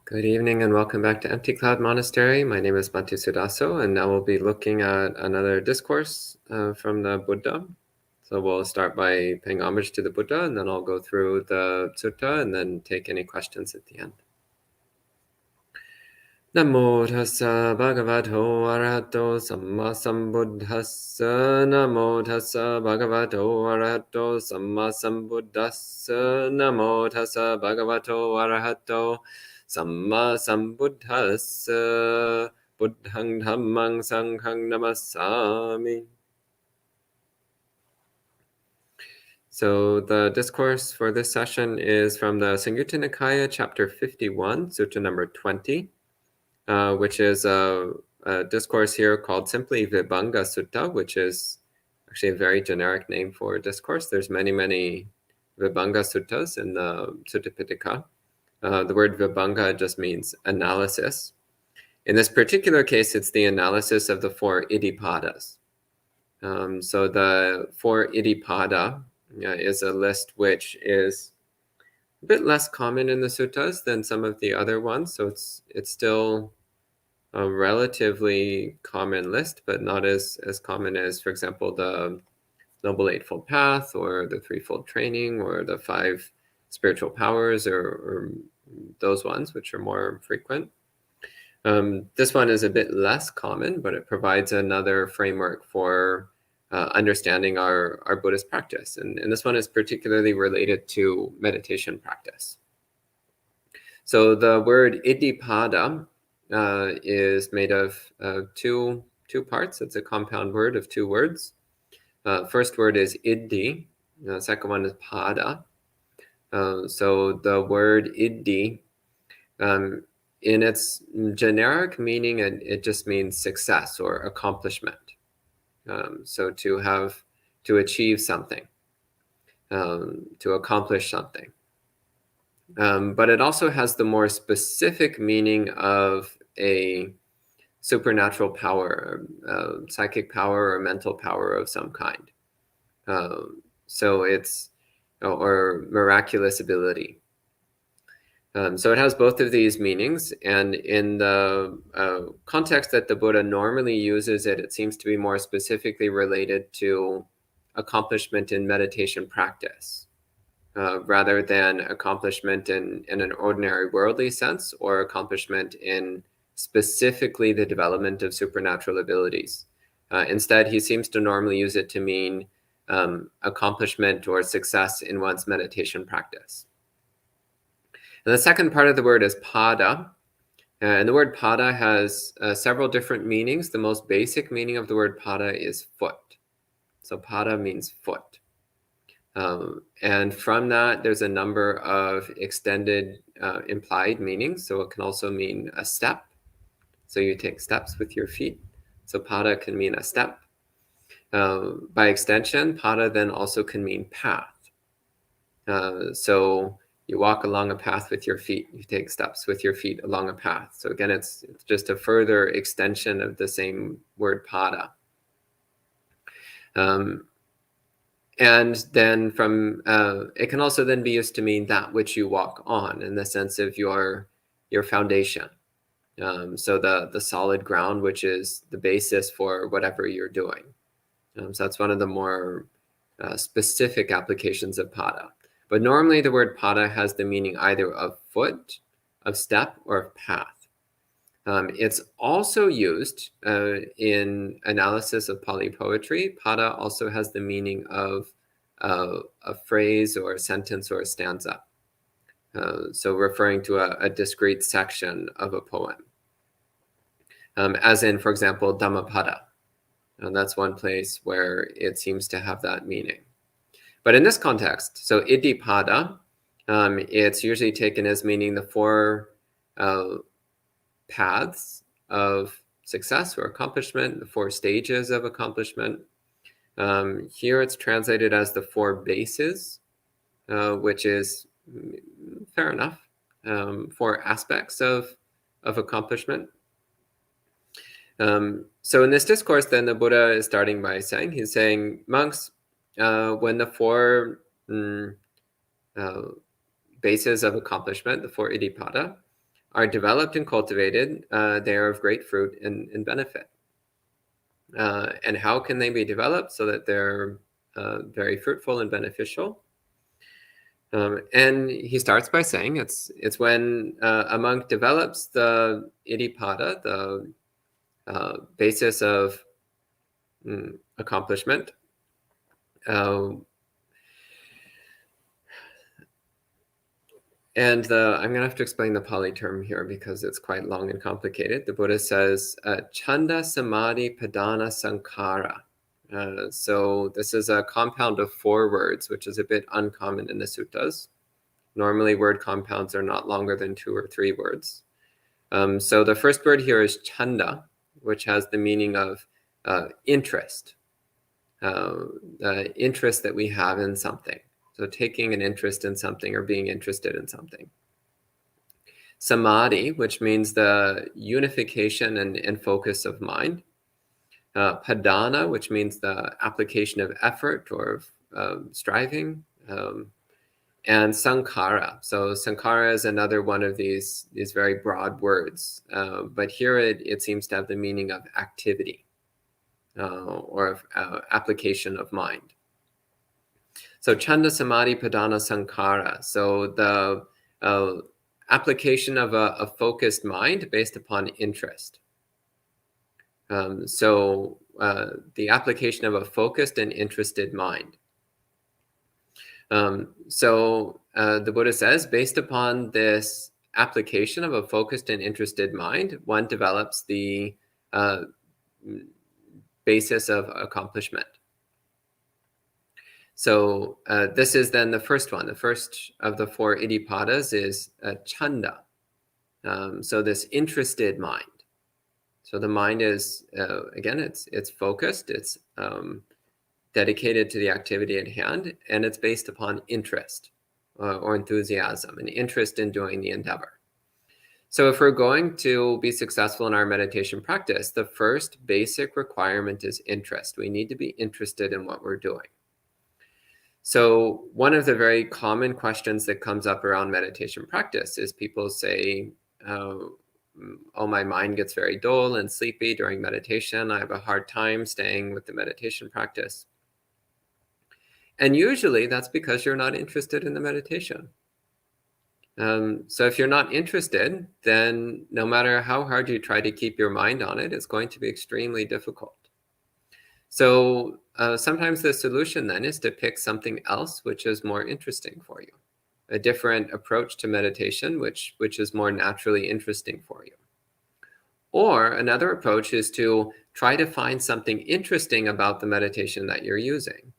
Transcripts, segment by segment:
Good evening and welcome back to Empty Cloud Monastery. My name is Bhante Suddhāso, and now we'll be looking at another discourse from the Buddha. So we'll start by paying homage to the Buddha, and then I'll go through the Sutta and then take any questions at the end. Namo tassa bhagavato arahato samma sambuddhassa. Namo tassa bhagavato arahato samma sambuddhassa. Namo tassa bhagavato arahato samma sambuddhassa. Buddhang dhammang sanghang namasami. So the discourse for this session is from the Samyutta Nikaya, chapter 51, sutta number 20. Which is a discourse here called simply Vibhanga Sutta, which is actually a very generic name for a discourse. There's many Vibhanga Suttas in the Sutta Pitaka. The word Vibhanga just means analysis. In this particular case, it's the analysis of the four Iddhipadas. So the four Iddhipada is a list which is a bit less common in the suttas than some of the other ones. So it's still a relatively common list, but not as common as, for example, the Noble Eightfold Path or the Threefold Training or the 5 Spiritual Powers or those ones, which are more frequent. This one is a bit less common, but it provides another framework for understanding our Buddhist practice. And this one is particularly related to meditation practice. So the word Iddhipada is made of two parts. It's a compound word of 2 words. First word is iddhi. The second one is pada. So the word iddhi, in its generic meaning, it just means success or accomplishment. So to achieve something, to accomplish something. But it also has the more specific meaning of a supernatural power, psychic power or mental power of some kind. So it's, or miraculous ability. So it has both of these meanings, and in the context that the Buddha normally uses it, it seems to be more specifically related to accomplishment in meditation practice. Rather than accomplishment in an ordinary worldly sense or accomplishment in specifically the development of supernatural abilities. Instead, he seems to normally use it to mean accomplishment or success in one's meditation practice. And the second part of the word is pada. And the word pada has several different meanings. The most basic meaning of the word pada is foot. So pada means foot. And from that, there's a number of extended implied meanings. So it can also mean a step. So you take steps with your feet. So pada can mean a step. By extension, pada then also can mean path. So you walk along a path with your feet. You take steps with your feet along a path. So again, it's just a further extension of the same word pada. And then from it can also then be used to mean that which you walk on, in the sense of your foundation. So the solid ground, which is the basis for whatever you're doing. So that's one of the more specific applications of pada. But normally the word pada has the meaning either of foot, of step, or of path. It's also used in analysis of Pali poetry. Pada also has the meaning of a phrase or a sentence or a stanza. So referring to a discrete section of a poem. As in, for example, Dhammapada. And that's one place where it seems to have that meaning. But in this context, so Iddhipada, it's usually taken as meaning the 4 paths of success or accomplishment, the 4 stages of accomplishment. Here it's translated as the 4 bases, which is fair enough, 4 aspects of accomplishment. So in this discourse, then the Buddha is starting by saying, he's saying, monks, when the 4 bases of accomplishment, the 4 Iddhipada, are developed and cultivated, they are of great fruit and benefit. And how can they be developed so that they're very fruitful and beneficial? And he starts by saying it's when a monk develops the Iddhipada, the basis of accomplishment. And I'm going to have to explain the Pali term here because it's quite long and complicated. The Buddha says, Chanda Samadhi Padana Sankhara. So this is a compound of 4 words, which is a bit uncommon in the suttas. Normally, word compounds are not longer than 2 or 3 words. So the first word here is chanda, which has the meaning of interest, the interest that we have in something. So taking an interest in something or being interested in something. Samadhi, which means the unification and focus of mind. Padana, which means the application of effort or striving. And sankhara. So sankhara is another one of these very broad words. But here it seems to have the meaning of activity or application of mind. So chanda samadhi padana sankhara. So the application of a focused mind based upon interest. So the application of a focused and interested mind. So the Buddha says, based upon this application of a focused and interested mind, one develops the basis of accomplishment. So this is then the first one. The first of the 4 Iddhipadas is Chanda. So this interested mind. So the mind is, again, it's focused, it's dedicated to the activity at hand, and it's based upon interest or enthusiasm, an interest in doing the endeavor. So if we're going to be successful in our meditation practice, the first basic requirement is interest. We need to be interested in what we're doing. So one of the very common questions that comes up around meditation practice is people say, oh, my mind gets very dull and sleepy during meditation. I have a hard time staying with the meditation practice. And usually that's because you're not interested in the meditation. So if you're not interested, then no matter how hard you try to keep your mind on it, it's going to be extremely difficult. So sometimes the solution then is to pick something else which is more interesting for you, a different approach to meditation, which is more naturally interesting for you. Or another approach is to try to find something interesting about the meditation that you're using.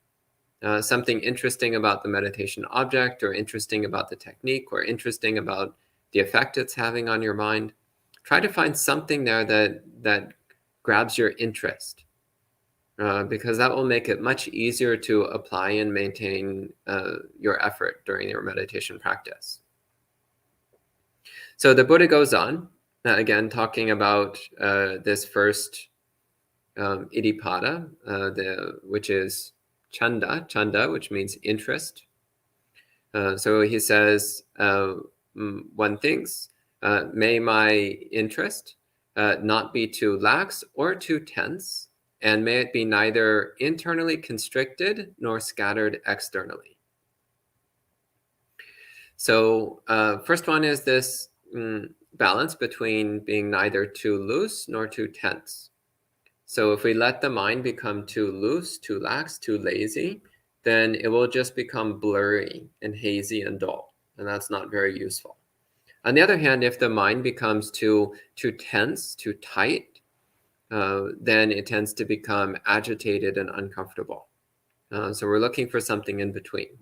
Something interesting about the meditation object, or interesting about the technique, or interesting about the effect it's having on your mind. Try to find something there that grabs your interest, because that will make it much easier to apply and maintain your effort during your meditation practice. So the Buddha goes on, again, talking about this first Iddhipada, which is Chanda, which means interest. So he says, one thinks, may my interest not be too lax or too tense, and may it be neither internally constricted nor scattered externally. So first one is this balance between being neither too loose nor too tense. So if we let the mind become too loose, too lax, too lazy, then it will just become blurry and hazy and dull, and that's not very useful. On the other hand, if the mind becomes too tense, too tight, then it tends to become agitated and uncomfortable. So we're looking for something in between.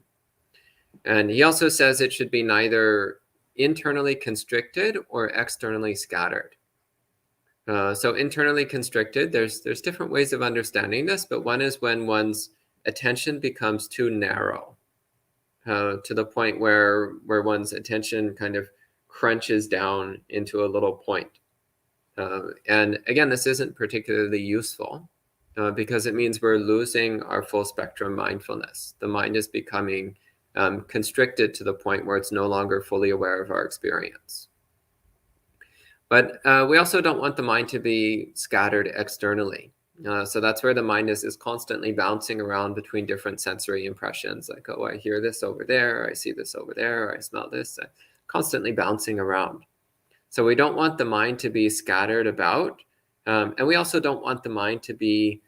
And he also says it should be neither internally constricted or externally scattered. So internally constricted, there's different ways of understanding this, but one is when one's attention becomes too narrow, to the point where one's attention kind of crunches down into a little point. And again, this isn't particularly useful because it means we're losing our full spectrum mindfulness. The mind is becoming constricted to the point where it's no longer fully aware of our experience. But we also don't want the mind to be scattered externally. So that's where the mind is constantly bouncing around between different sensory impressions, like, oh, I hear this over there, I see this over there, I smell this, constantly bouncing around. So we don't want the mind to be scattered about, and we also don't want the mind to be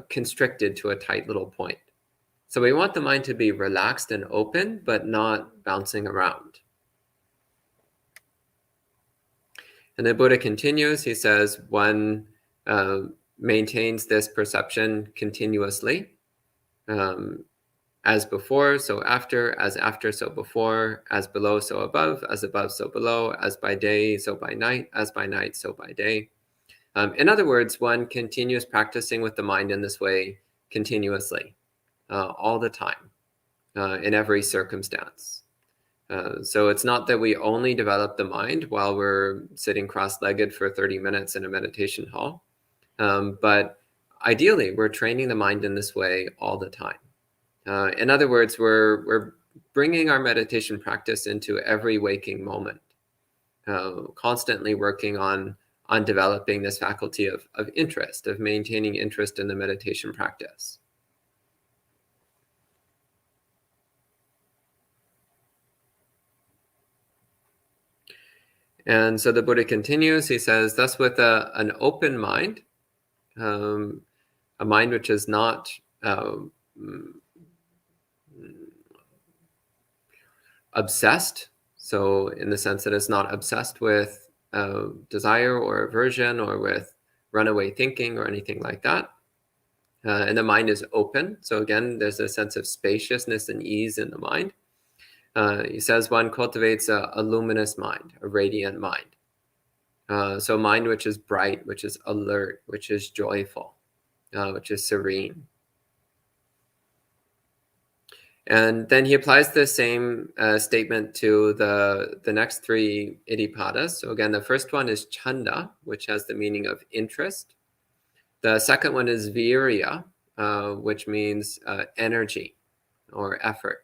constricted to a tight little point. So we want the mind to be relaxed and open, but not bouncing around. And the Buddha continues, he says, one maintains this perception continuously, as before, so after, as after, so before, as below, so above, as above, so below, as by day, so by night, as by night, so by day. In other words, one continues practicing with the mind in this way continuously, all the time, in every circumstance. So it's not that we only develop the mind while we're sitting cross-legged for 30 minutes in a meditation hall, but ideally we're training the mind in this way all the time. In other words, we're bringing our meditation practice into every waking moment, constantly working on developing this faculty of interest, of maintaining interest in the meditation practice. And so the Buddha continues, he says, thus with an open mind, a mind which is not obsessed, so in the sense that it's not obsessed with desire or aversion or with runaway thinking or anything like that. And the mind is open. So again, there's a sense of spaciousness and ease in the mind. He says one cultivates a luminous mind, a radiant mind. So mind which is bright, which is alert, which is joyful, which is serene. And then he applies the same statement to the next three Iddhipadas. So again, the first one is Chanda, which has the meaning of interest. The second one is Virya, which means energy or effort.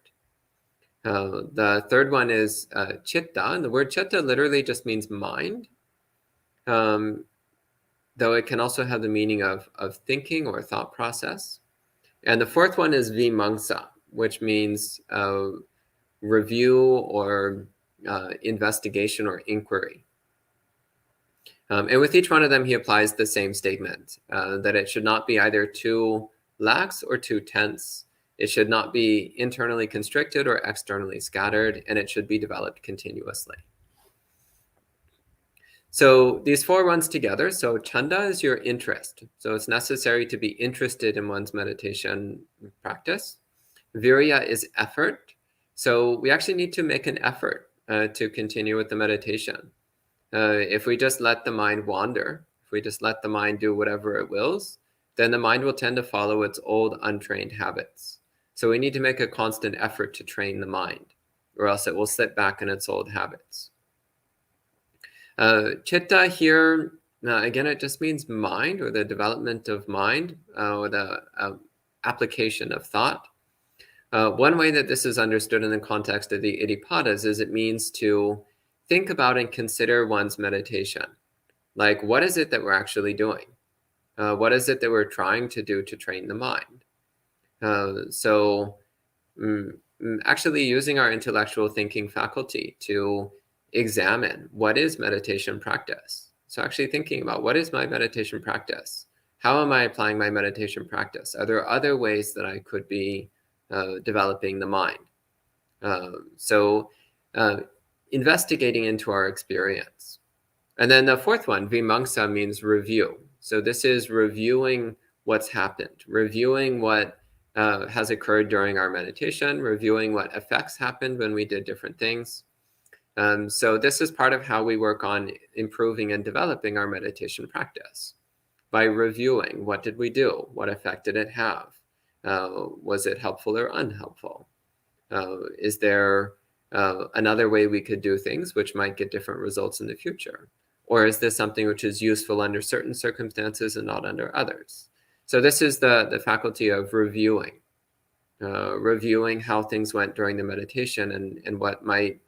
The third one is Chitta, and the word Chitta literally just means mind, though it can also have the meaning of thinking or thought process. And the fourth one is Vimamsa, which means review or investigation or inquiry. And with each one of them, he applies the same statement, that it should not be either too lax or too tense. It should not be internally constricted or externally scattered, and it should be developed continuously. So these four ones together, so Chanda is your interest. So it's necessary to be interested in one's meditation practice. Virya is effort. So we actually need to make an effort to continue with the meditation. If we just let the mind wander, if we just let the mind do whatever it wills, then the mind will tend to follow its old untrained habits. So we need to make a constant effort to train the mind, or else it will slip back in its old habits. Chitta here, again, it just means mind, or the development of mind, or the application of thought. One way that this is understood in the context of the Iddhipadas is it means to think about and consider one's meditation. Like, what is it that we're actually doing? What is it that we're trying to do to train the mind? Actually using our intellectual thinking faculty to examine what is meditation practice. So actually thinking about, what is my meditation practice? How am I applying my meditation practice? Are there other ways that I could be developing the mind? Investigating into our experience. And then the fourth one, Vimamsa, means review. So this is reviewing what's happened, reviewing what has occurred during our meditation, reviewing what effects happened when we did different things. So this is part of how we work on improving and developing our meditation practice, by reviewing, what did we do? What effect did it have? Was it helpful or unhelpful? Is there another way we could do things which might get different results in the future? Or is this something which is useful under certain circumstances and not under others? So this is the faculty of reviewing, reviewing how things went during the meditation and what might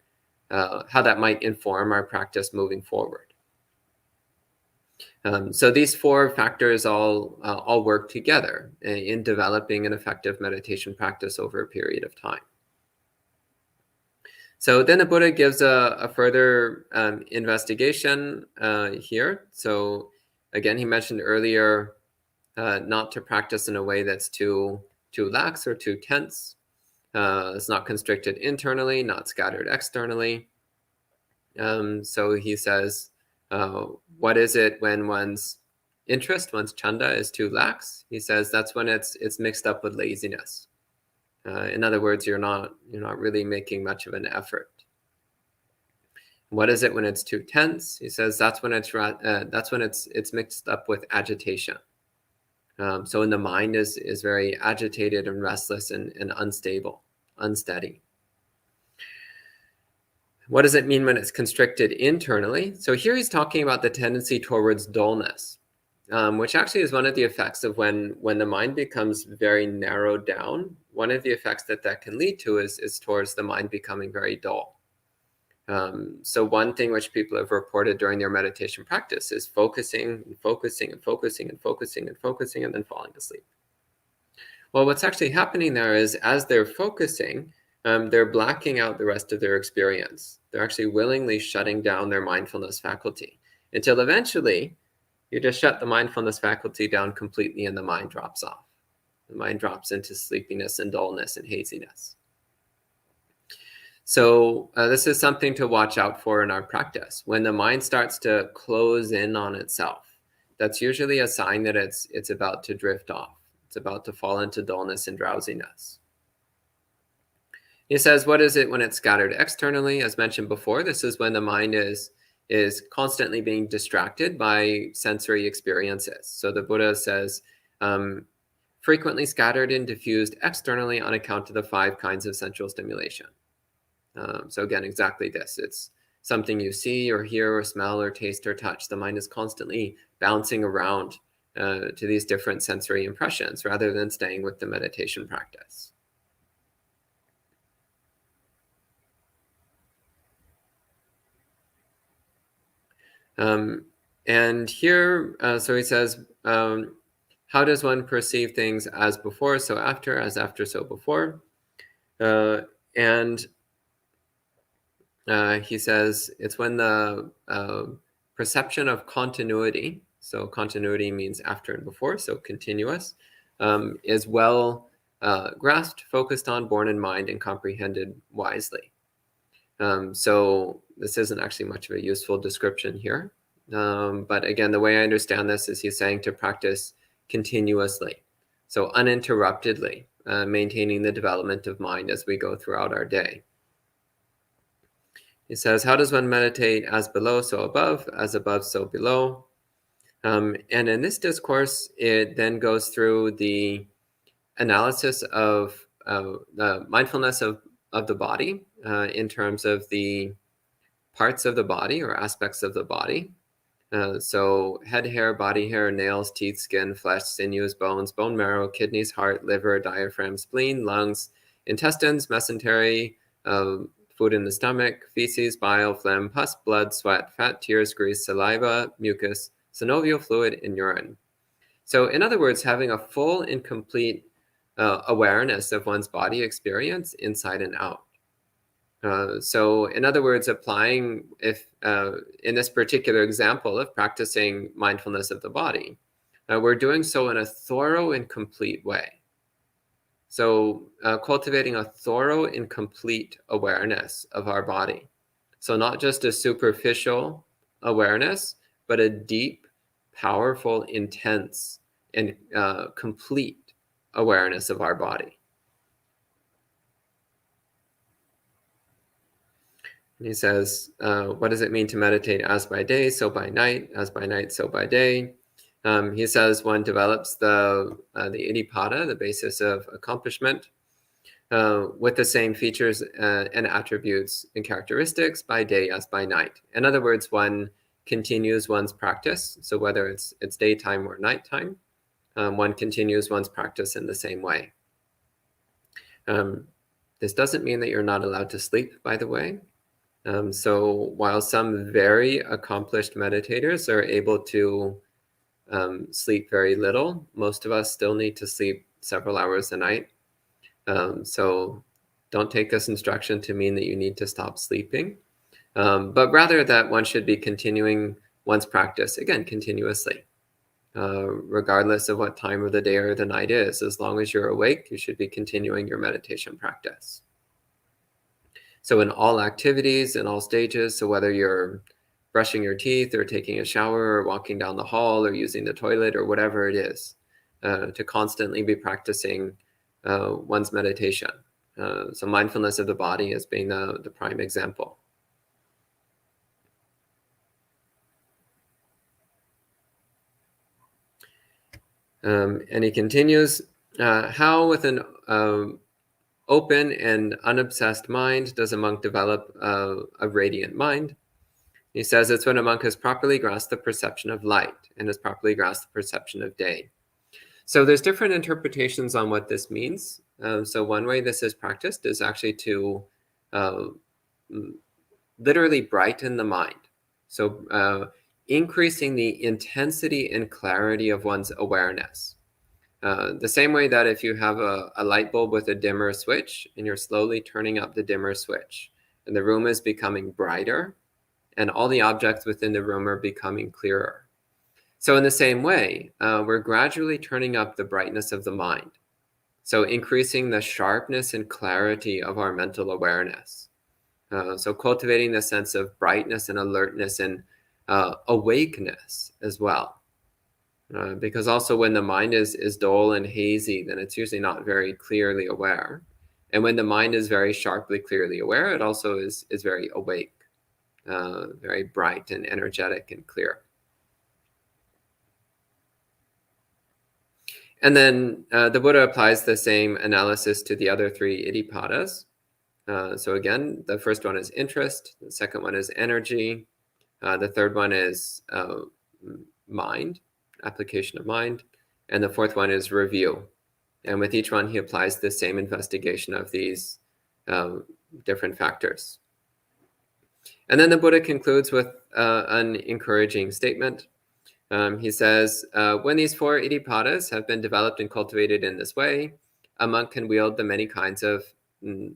how that might inform our practice moving forward. So these four factors all work together in developing an effective meditation practice over a period of time. So then the Buddha gives a further investigation here. So again, he mentioned earlier not to practice in a way that's too lax or too tense. It's not constricted internally, not scattered externally. So he says, what is it when one's interest, one's chanda, is too lax? He says that's when it's mixed up with laziness. In other words, you're not really making much of an effort. What is it when it's too tense? He says that's when it's mixed up with agitation. So when the mind is very agitated and restless and unstable, unsteady. What does it mean when it's constricted internally? So here he's talking about the tendency towards dullness, which actually is one of the effects of when the mind becomes very narrowed down. One of the effects that can lead to is towards the mind becoming very dull. So one thing which people have reported during their meditation practice is focusing and focusing and focusing and focusing and focusing and then falling asleep. Well, what's actually happening there is as they're focusing, they're blacking out the rest of their experience. They're actually willingly shutting down their mindfulness faculty until eventually you just shut the mindfulness faculty down completely and the mind drops off. The mind drops into sleepiness and dullness and haziness. So this is something to watch out for in our practice. When the mind starts to close in on itself, that's usually a sign that it's about to drift off. It's about to fall into dullness and drowsiness. He says, what is it when it's scattered externally? As mentioned before, this is when the mind is constantly being distracted by sensory experiences. So the Buddha says, frequently scattered and diffused externally on account of the 5 kinds of sensual stimulation. So again, exactly this. It's something you see or hear or smell or taste or touch. The mind is constantly bouncing around to these different sensory impressions rather than staying with the meditation practice. And here, so he says, how does one perceive things as before, so after, as after, so before? And he says it's when the perception of continuity, so continuity means after and before, so continuous, is well grasped, focused on, borne in mind, and comprehended wisely. So this isn't actually much of a useful description here. But again, the way I understand this is he's saying to practice continuously, so uninterruptedly, maintaining the development of mind as we go throughout our day. He says, how does one meditate as below, so above, as above, so below? And in this discourse, it then goes through the analysis of the mindfulness of the body in terms of the parts of the body or aspects of the body. So head hair, body hair, nails, teeth, skin, flesh, sinews, bones, bone marrow, kidneys, heart, liver, diaphragm, spleen, lungs, intestines, mesentery, food in the stomach, feces, bile, phlegm, pus, blood, sweat, fat, tears, grease, saliva, mucus, synovial fluid, and urine. So in other words, having a full and complete awareness of one's body experience inside and out. So in other words, applying, if in this particular example of practicing mindfulness of the body, we're doing so in a thorough and complete way. So cultivating a thorough and complete awareness of our body. So not just a superficial awareness, but a deep, powerful, intense, and complete awareness of our body. And he says, what does it mean to meditate as by day, so by night, as by night, so by day? He says one develops the Iddhipada, the basis of accomplishment, with the same features and attributes and characteristics by day as by night. In other words, one continues one's practice. So whether it's daytime or nighttime, one continues one's practice in the same way. This doesn't mean that you're not allowed to sleep, by the way. So while some very accomplished meditators are able to sleep very little, most of us still need to sleep several hours a night. So don't take this instruction to mean that you need to stop sleeping, but rather that one should be continuing one's practice, again, continuously, regardless of what time of the day or the night is. As long as you're awake, you should be continuing your meditation practice. So in all activities, in all stages, so whether you're brushing your teeth or taking a shower or walking down the hall or using the toilet or whatever it is, to constantly be practicing one's meditation. So mindfulness of the body as being the prime example. And he continues, how with an open and unobsessed mind does a monk develop a radiant mind? He says it's when a monk has properly grasped the perception of light and has properly grasped the perception of day. So there's different interpretations on what this means. So one way this is practiced is actually to literally brighten the mind. So increasing the intensity and clarity of one's awareness. The same way that if you have a light bulb with a dimmer switch and you're slowly turning up the dimmer switch and the room is becoming brighter and all the objects within the room are becoming clearer. So in the same way, we're gradually turning up the brightness of the mind. So increasing the sharpness and clarity of our mental awareness. So cultivating the sense of brightness and alertness and awakeness as well. Because also when the mind is dull and hazy, then it's usually not very clearly aware. And when the mind is very sharply, clearly aware, it also is very awake, very bright and energetic and clear. And then the Buddha applies the same analysis to the other three Iddhipadas. So again, the first one is interest, the second one is energy, the third one is mind, application of mind, and the fourth one is review. And with each one, he applies the same investigation of these different factors. And then the Buddha concludes with an encouraging statement. He says, when these four Iddhipadas have been developed and cultivated in this way, a monk can wield the many kinds of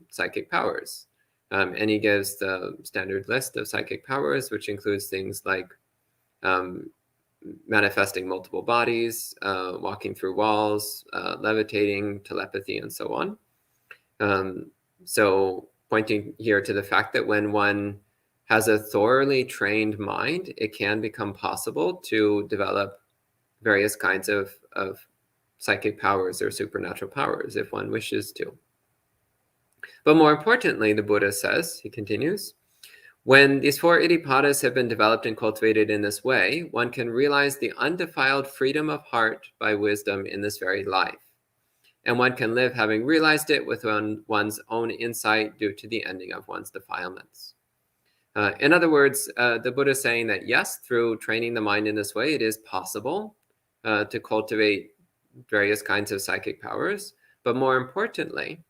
psychic powers. And he gives the standard list of psychic powers, which includes things like manifesting multiple bodies, walking through walls, levitating, telepathy, and so on. So pointing here to the fact that when one has a thoroughly trained mind, it can become possible to develop various kinds of psychic powers or supernatural powers if one wishes to. But more importantly, the Buddha says, he continues, when these four Iddhipadas have been developed and cultivated in this way, one can realize the undefiled freedom of heart by wisdom in this very life. And one can live having realized it with one's own insight due to the ending of one's defilements. In other words, the Buddha is saying that yes, through training the mind in this way, it is possible to cultivate various kinds of psychic powers. But more importantly,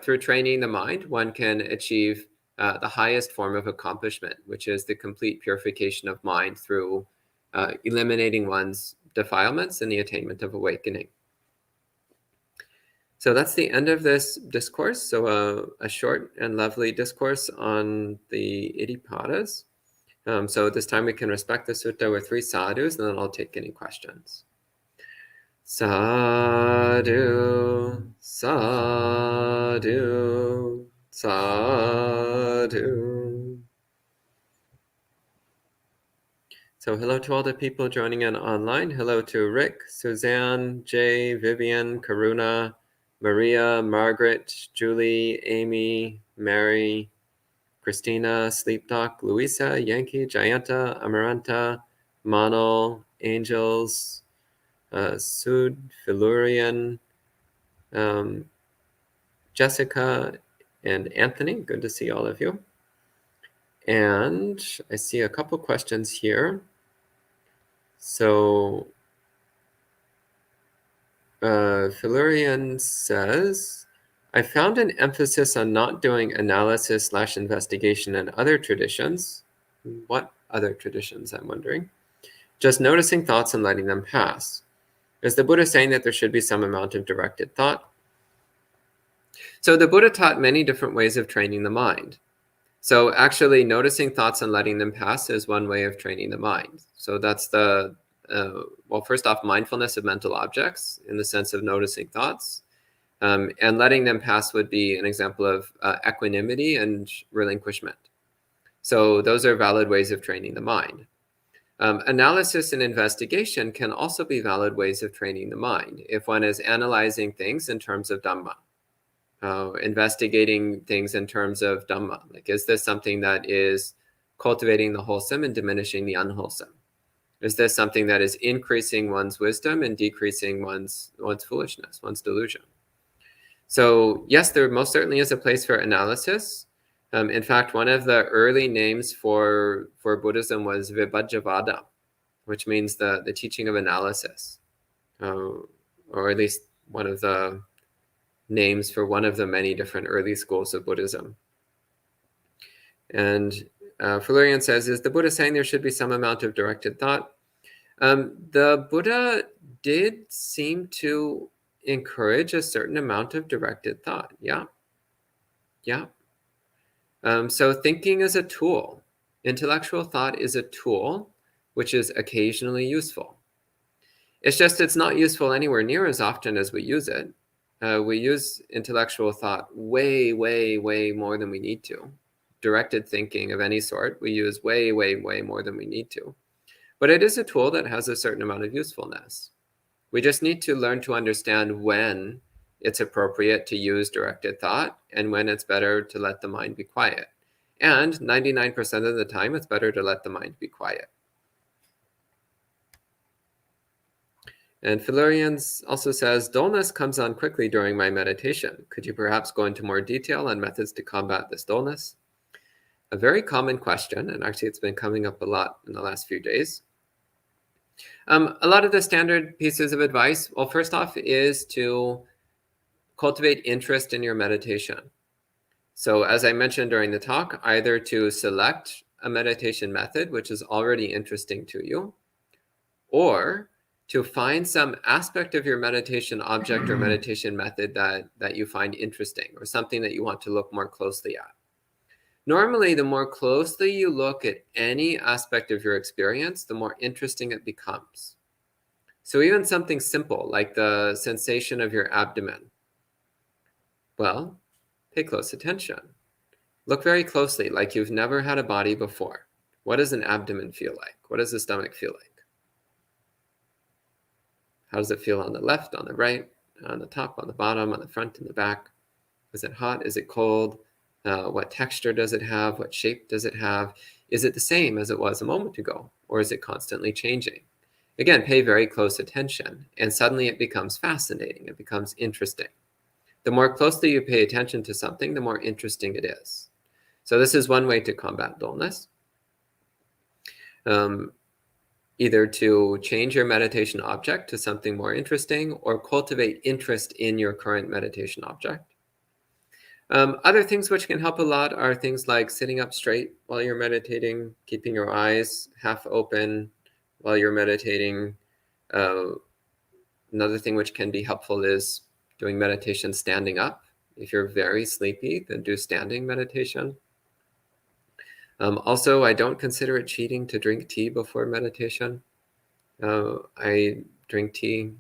through training the mind, one can achieve the highest form of accomplishment, which is the complete purification of mind through eliminating one's defilements and the attainment of awakening. So that's the end of this discourse. So a short and lovely discourse on the Iddhipadas. So this time we can respect the sutta with 3 sadhus, and then I'll take any questions. Sadhu, sadhu, sadhu. So hello to all the people joining in online. Hello to Rick, Suzanne, Jay, Vivian, Karuna, Maria, Margaret, Julie, Amy, Mary, Christina, Sleep Doc, Luisa, Yankee, Jayanta, Amaranta, Manal, Angels, Sud, Philurian, Jessica, and Anthony. Good to see all of you. And I see a couple questions here. So Philurian says, I found an emphasis on not doing analysis/investigation in other traditions. What other traditions, I'm wondering? Just noticing thoughts and letting them pass. Is the Buddha saying that there should be some amount of directed thought? So the Buddha taught many different ways of training the mind. So actually noticing thoughts and letting them pass is one way of training the mind. So that's well, first off, mindfulness of mental objects in the sense of noticing thoughts. And letting them pass would be an example of equanimity and relinquishment. So those are valid ways of training the mind. Analysis and investigation can also be valid ways of training the mind if one is analyzing things in terms of Dhamma, investigating things in terms of Dhamma. Like, is this something that is cultivating the wholesome and diminishing the unwholesome? Is this something that is increasing one's wisdom and decreasing one's foolishness, one's delusion? So yes, there most certainly is a place for analysis. In fact, one of the early names for Buddhism was Vibhajyavada, which means the teaching of analysis, or at least one of the names for one of the many different early schools of Buddhism. And Florian says, is the Buddha saying there should be some amount of directed thought? The Buddha did seem to encourage a certain amount of directed thought. Yeah. So thinking is a tool. Intellectual thought is a tool which is occasionally useful. It's just it's not useful anywhere near as often as we use it. We use intellectual thought way, way, way more than we need to. Directed thinking of any sort, we use way, way, way more than we need to. But it is a tool that has a certain amount of usefulness. We just need to learn to understand when it's appropriate to use directed thought and when it's better to let the mind be quiet. And 99% of the time, it's better to let the mind be quiet. And Philurians also says, dullness comes on quickly during my meditation. Could you perhaps go into more detail on methods to combat this dullness? A very common question, and actually it's been coming up a lot in the last few days. A lot of the standard pieces of advice, well, first off, is to cultivate interest in your meditation. So as I mentioned during the talk, either to select a meditation method, which is already interesting to you, or to find some aspect of your meditation object or meditation method that you find interesting, or something that you want to look more closely at. Normally, the more closely you look at any aspect of your experience, the more interesting it becomes. So even something simple like the sensation of your abdomen, well, pay close attention. Look very closely, like you've never had a body before. What does an abdomen feel like? What does the stomach feel like? How does it feel on the left, on the right, on the top, on the bottom, on the front, and the back? Is it hot? Is it cold? What texture does it have? What shape does it have? Is it the same as it was a moment ago? Or is it constantly changing? Again, pay very close attention, and suddenly it becomes fascinating. It becomes interesting. The more closely you pay attention to something, the more interesting it is. So this is one way to combat dullness. Either to change your meditation object to something more interesting, or cultivate interest in your current meditation object. Other things which can help a lot are things like sitting up straight while you're meditating, keeping your eyes half open while you're meditating. Another thing which can be helpful is doing meditation standing up. If you're very sleepy, then do standing meditation. Also, I don't consider it cheating to drink tea before meditation. I drink tea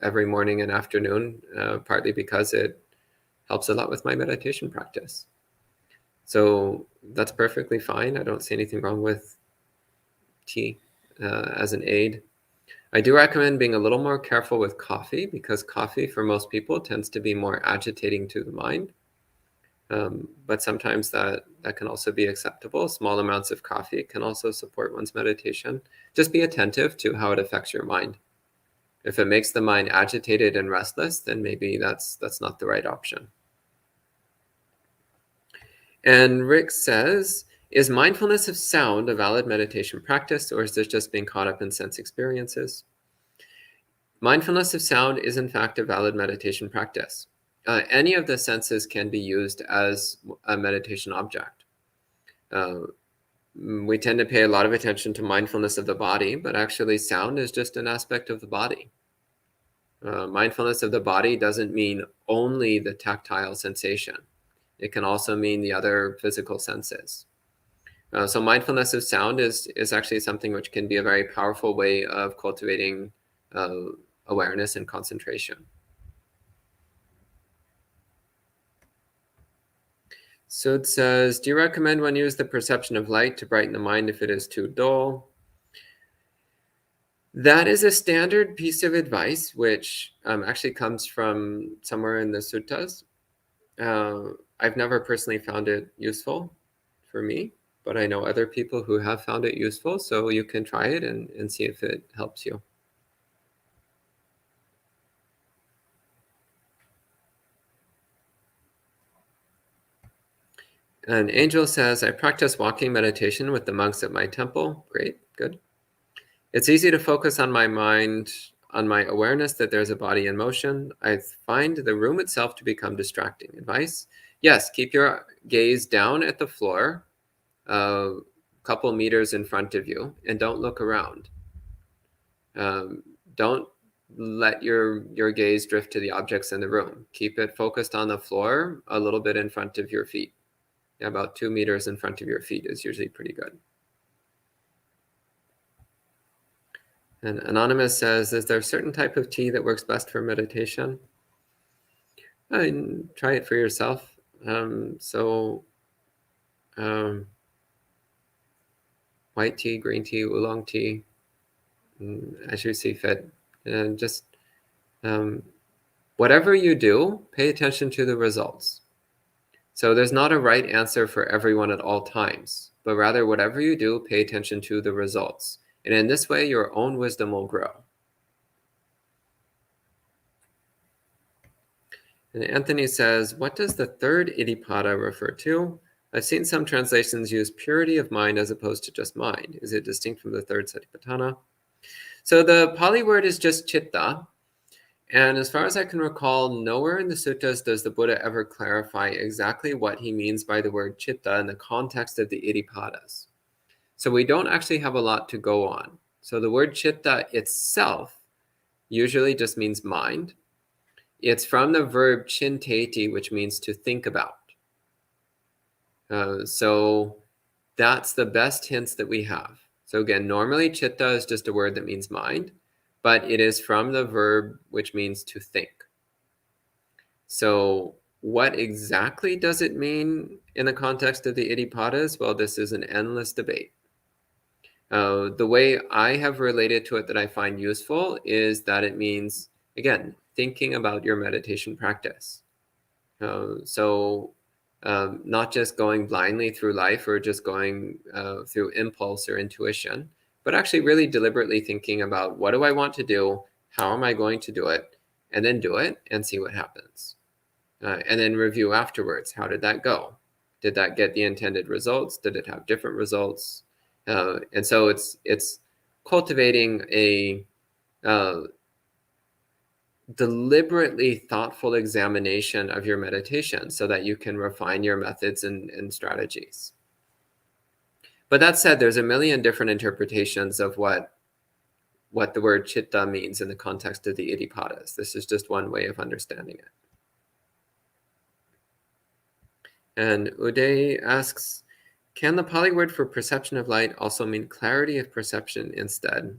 every morning and afternoon, partly because it helps a lot with my meditation practice. So that's perfectly fine. I don't see anything wrong with tea as an aid. I do recommend being a little more careful with coffee, because coffee for most people tends to be more agitating to the mind. But sometimes that can also be acceptable. Small amounts of coffee can also support one's meditation. Just be attentive to how it affects your mind. If it makes the mind agitated and restless, then maybe that's not the right option. And Rick says, is mindfulness of sound a valid meditation practice, or is this just being caught up in sense experiences? Mindfulness of sound is in fact a valid meditation practice. any of the senses can be used as a meditation object. We tend to pay a lot of attention to mindfulness of the body, but actually sound is just an aspect of the body. Mindfulness of the body doesn't mean only the tactile sensation. It can also mean the other physical senses. So mindfulness of sound is actually something which can be a very powerful way of cultivating awareness and concentration. So it says, do you recommend one use the perception of light to brighten the mind if it is too dull? That is a standard piece of advice, which actually comes from somewhere in the suttas. I've never personally found it useful for me, but I know other people who have found it useful, so you can try it and see if it helps you. And Angel says, I practice walking meditation with the monks at my temple. Great, good. It's easy to focus on my mind, on my awareness that there's a body in motion. I find the room itself to become distracting. Advice? Yes, keep your gaze down at the floor, a couple meters in front of you, and don't look around. Don't let your gaze drift to the objects in the room. Keep it focused on the floor, a little bit in front of your feet. About 2 meters in front of your feet is usually pretty good. And Anonymous says, is there a certain type of tea that works best for meditation? Try it for yourself. White tea, green tea, oolong tea, as you see fit. And just whatever you do, pay attention to the results. So there's not a right answer for everyone at all times, but rather whatever you do, pay attention to the results. And in this way, your own wisdom will grow. And Anthony says, what does the third Iddhipada refer to? I've seen some translations use purity of mind as opposed to just mind. Is it distinct from the third Satipatthana? So the Pali word is just chitta. And as far as I can recall, nowhere in the suttas does the Buddha ever clarify exactly what he means by the word chitta in the context of the Iddhipadas. So we don't actually have a lot to go on. So the word chitta itself usually just means mind. It's from the verb chinteti, which means to think about. So that's the best hints that we have. So again, normally chitta is just a word that means mind, but it is from the verb which means to think. So what exactly does it mean in the context of the Iddhipadas? Well, this is an endless debate. The way I have related to it that I find useful is that it means, again, thinking about your meditation practice. Not just going blindly through life or just going through impulse or intuition, but actually really deliberately thinking about what do I want to do, how am I going to do it, and then do it and see what happens. And then review afterwards. How did that go? Did that get the intended results? Did it have different results? And so it's cultivating a deliberately thoughtful examination of your meditation so that you can refine your methods and strategies. But that said, there's a million different interpretations of what the word chitta means in the context of the Iddhipadas. This is just one way of understanding it. And Uday asks, can the Pali word for perception of light also mean clarity of perception instead?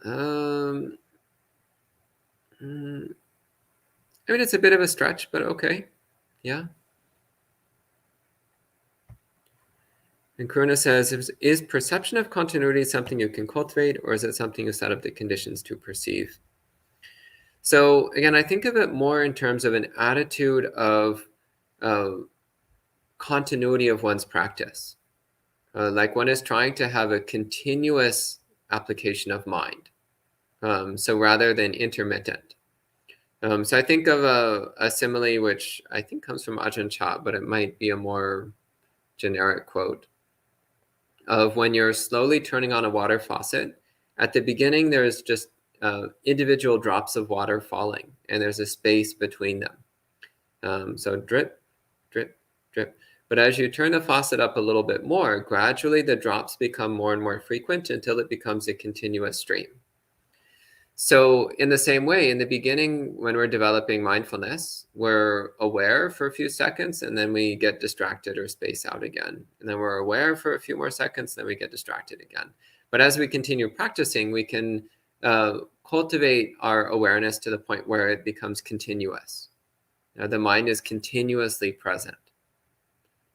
I mean, it's a bit of a stretch, but okay. Yeah. And Karuna says, is perception of continuity something you can cultivate, or is it something you set up the conditions to perceive? So again, I think of it more in terms of an attitude of continuity of one's practice. Like one is trying to have a continuous application of mind. So rather than intermittent. So I think of a simile, which I think comes from Ajahn Chah, but it might be a more generic quote, of when you're slowly turning on a water faucet. At the beginning, there's just individual drops of water falling, and there's a space between them. So drip, drip, drip. But as you turn the faucet up a little bit more, gradually the drops become more and more frequent until it becomes a continuous stream. So in the same way, in the beginning, when we're developing mindfulness, we're aware for a few seconds, and then we get distracted or space out again. And then we're aware for a few more seconds, then we get distracted again. But as we continue practicing, we can cultivate our awareness to the point where it becomes continuous. The mind is continuously present.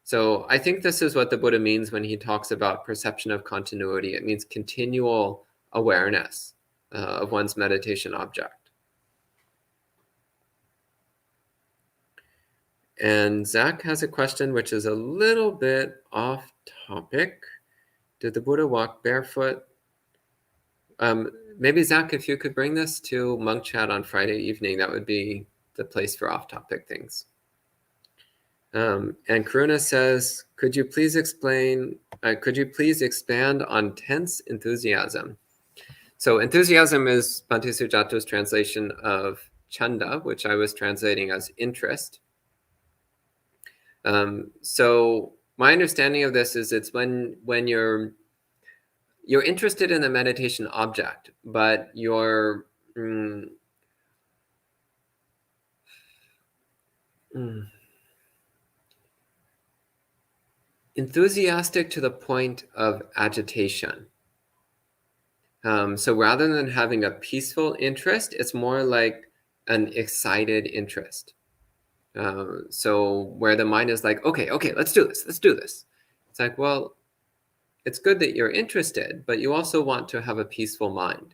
So I think this is what the Buddha means when he talks about perception of continuity. It means continual awareness of one's meditation object. And Zach has a question which is a little bit off topic. Did the Buddha walk barefoot? Maybe Zach, if you could bring this to Monk Chat on Friday evening, that would be the place for off-topic things. And Karuna says, could you please expand on tense enthusiasm? So enthusiasm is Bhante Suddhāso's translation of Chanda, which I was translating as interest. So my understanding of this is it's when you're interested in the meditation object, but you're enthusiastic to the point of agitation. So rather than having a peaceful interest, it's more like an excited interest. So where the mind is like, okay, let's do this. It's like, well, it's good that you're interested, but you also want to have a peaceful mind.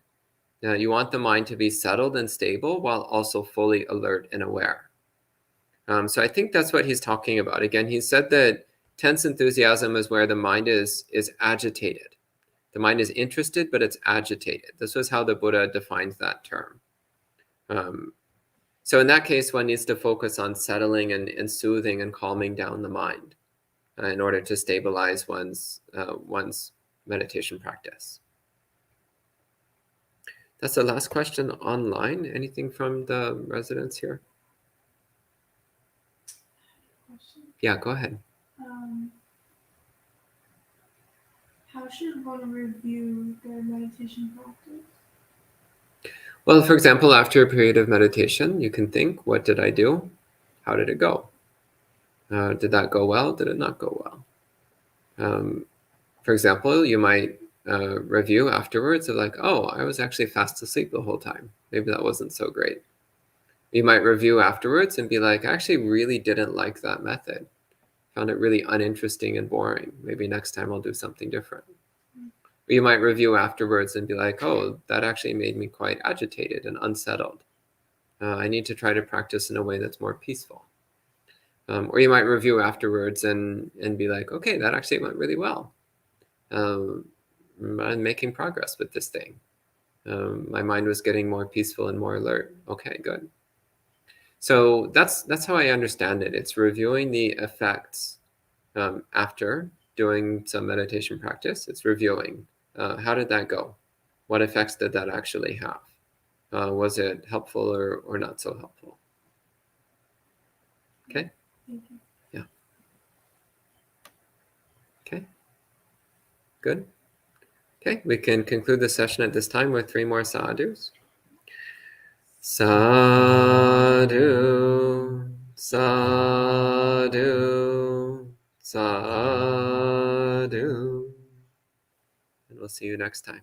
You want the mind to be settled and stable while also fully alert and aware. So I think that's what he's talking about. Again, he said that tense enthusiasm is where the mind is agitated. The mind is interested, but it's agitated. This was how the Buddha defines that term. So in that case, one needs to focus on settling and soothing and calming down the mind in order to stabilize one's meditation practice. That's the last question online. Anything from the residents here? Yeah, go ahead. How should one review their meditation practice? Well, for example, after a period of meditation, you can think, what did I do? How did it go? Did that go well? Did it not go well? For example, you might review afterwards of like, oh, I was actually fast asleep the whole time. Maybe that wasn't so great. You might review afterwards and be like, I actually really didn't like that method. Found it really uninteresting and boring. Maybe next time I'll do something different. Or you might review afterwards and be like, oh, that actually made me quite agitated and unsettled. I need to try to practice in a way that's more peaceful. Or you might review afterwards and be like, okay, that actually went really well. I'm making progress with this thing. My mind was getting more peaceful and more alert. Okay, good. So that's how I understand it. It's reviewing the effects after doing some meditation practice. It's reviewing. How did that go? What effects did that actually have? Was it helpful or not so helpful? Okay? Thank you. Yeah. Okay. Good. Okay, we can conclude the session at this time with 3 more sadhus. Sadhu, sadhu, sadhu. And we'll see you next time.